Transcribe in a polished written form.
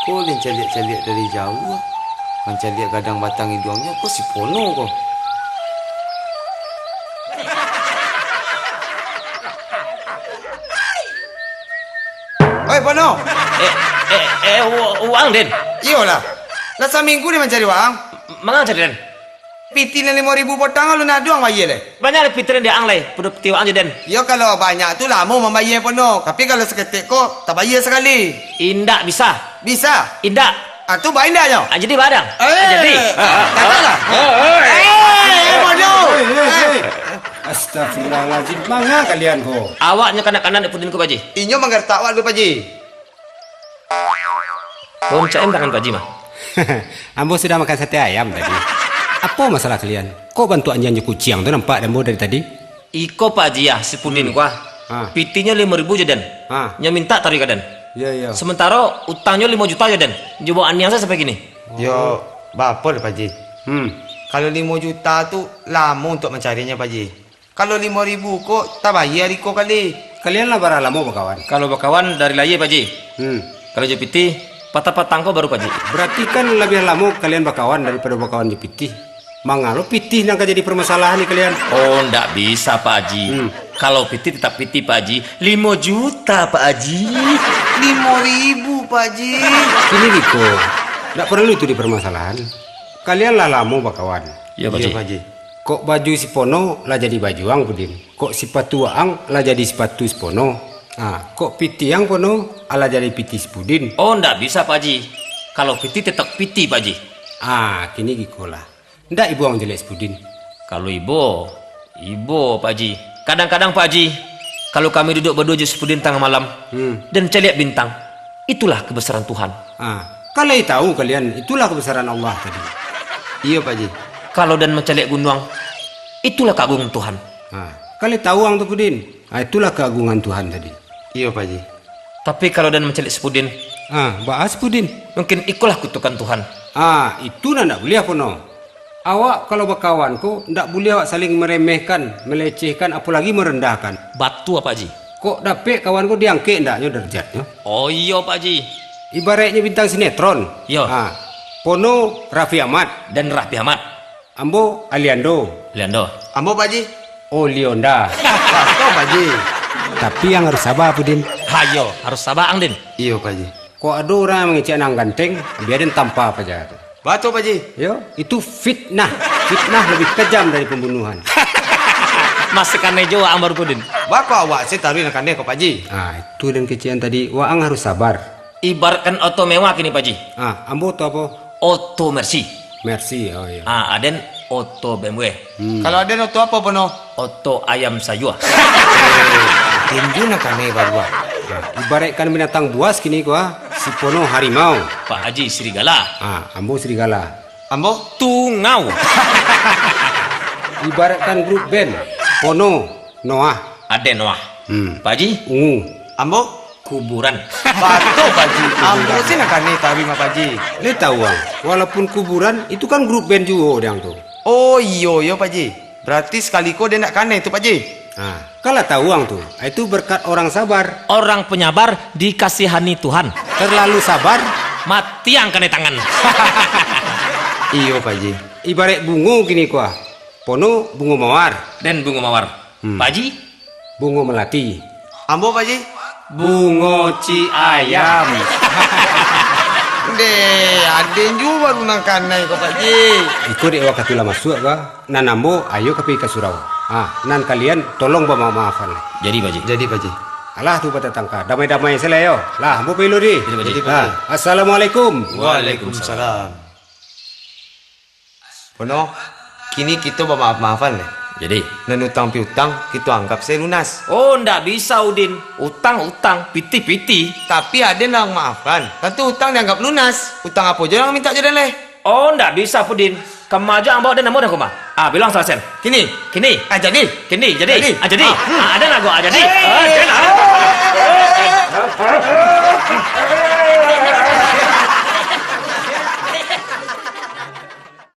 Kau yang caliak-caliak dari jauh. Macam lihat gadang batang hidungnya, kau si Pono kau. Oi Pono. Uang Den. Iyalah. Lah seminggu dia mencari uang. Mana cari Den? Piti 5.000 potong lu nak doang bayar le. Banyak pitiran dia ang leh, perlu piti uang je Den. Ya kalau banyak tu lama membayar Pono. Tapi kalau seketik kau tak bayar sekali. Indak bisa. Bisa. Indak. Ah tu bayar indahnya. Jadi barang. Jadi. Katalah. Pono. Astagfirullahaladzim, mangga kalian kok? Awaknya kanak-kanak pudin ku Paji. Inyo menggertak awak dulu Paji. Kau caim tangan Paji mah. Ambo sudah makan sate ayam tadi. Apa masalah kalian? Kok bantuannya nyuku kucing tu nampak demo dari tadi? Iko Paji ya, si pudin ku. Pitinya 5.000 je Den. Nya minta tarik Den. Ya ya. Sementara utangnya 5 juta je Den. Coba aniang saya sampai gini. Yo, berapa dah Paji? Kalau 5 juta tu lama untuk mencarinya Paji. Kalau 5.000 kok tak bayar iko kali. Kalian lah bara lama kawan. Kalau bakawan dari laye Paji. Kalau je piti, patah-patang kau baru Paji. Berarti kan lebih lama kalian bakawan daripada bakawan di pitih. Mangalo pitih nang jadi permasalahan nih kalian. Oh, ndak bisa Pak Haji. Kalau piti tetap piti Pak Haji. 5 juta Pak Haji. 5.000 Paji. Ini Riko, ndak perlu itu di permasalahan. Kalian lah lama bakawan. Iya Pak Iya Haji. Paji. Kok baju si Pono lah jadi baju ang Pudin. Kok sepatu ang lah jadi sepatu si Pono. Kok piti yang Pono lah jadi piti si Pudin. Oh, ndak bisa Pak Haji. Kalau piti tetap piti Pak Haji. Kini Riko lah. Ndak ibu ang jelek si Pudin. Kalau ibu Pak Haji. Kadang-kadang Pak Haji, kalau kami duduk berdua di sepudin tengah malam dan celiak bintang, itulah kebesaran Tuhan. Kalian tahu kalian itulah kebesaran Allah tadi. Iya Paji. Kalau dan menceliak gunung, itulah keagungan Tuhan. Kalian tahu ang tu Pudin. Itulah keagungan Tuhan tadi. Iya Paji. Tapi kalau dan menceliak sepudin, bahas Pudin. mungkin ikulah kutukan Tuhan. Itu ndak boleh apa no. Awak kalau berkawan kok ndak boleh awak saling meremehkan, melecehkan, apalagi merendahkan. Batu apa Haji? Kok dapet kawan kok diangkat ndaknya derajatnya? Oh iya Pak Haji. Ibaratnya bintang sinetron. Iya. Pono Raffi Ahmad, Dan Raffi Ahmad. Ambo Aliando, Leando. Ambo Paji. Lionda. Kau Paji. Tapi yang harus sabar Pudin. Hayo, harus sabar Ang Din. Iya Paji. Kok ada orang yang mengecek nang ganteng, biarin tanpa apa aja. Batu Paji. Yo, itu fitnah. Fitnah lebih kejam dari pembunuhan. Masih kane Jawa Ang baru Pudin. Bako awak saya taruh nak kandai kau Paji. Itu dan kecian tadi. Waang harus sabar. Ibaratkan oto mewah kini Pak Haji. Ambo tu apa? Oto Mercy. Merci. Oh iya. Aden oto BMW. Kalau ada noto apa Pono? Oto ayam sayur. Tinju nak kandai baru. Ibaratkan binatang buas kini gua. Si Pono harimau. Pak Haji serigala. Ambo serigala. Ambo? Tungau. Ibaratkan grup band. Pono Noah. Aden Noah. Pak Haji Ungu. Ambo? kuburan. Batu Paji. Ambo sih nak kandai taruh mah Paji. Dia tahu ang. Walaupun kuburan itu kan grup band juga yang tuh. Oh iyo Paji. Berarti sekali kau dia nak kandai tu Paji. Kalau tahu ang tuh. Itu berkat orang sabar. Orang penyabar dikasihani Tuhan. Terlalu sabar. Mati yang kena tangan. Iyo Paji. Ibarat bungo gini kuah. Pono bungo mawar. Dan bunga mawar. Pak Haji Bungo melati. Ambo Paji. Bungo ci ayam. Deh, ada juga baru nak kandai kau Paji. Ikut dewa katula masuk ka. Nan ambo ayo kapi ke surau. Nan kalian tolong bawa maafan. jadi Pak Haji. Jadi Paji. Alah tu pada tangka. Damai-damai selayo. Lah ambo pelu di. Jadi Paji. Assalamualaikum. Waalaikumsalam. Pono, kini kita bermaaf-maafan le. Jadi Dan utang piutang kita anggap saya lunas. oh ndak bisa Udin. Utang piti Tapi ada yang maafkan. Tentu utang dianggap lunas. Utang apa je yang minta je dan leh. oh ndak bisa Pudin. Kamu aja ang bawa dan namu dah kuma. Bilang selesai. Kini. Kini Jadi. jadi jadi ada nago jadi.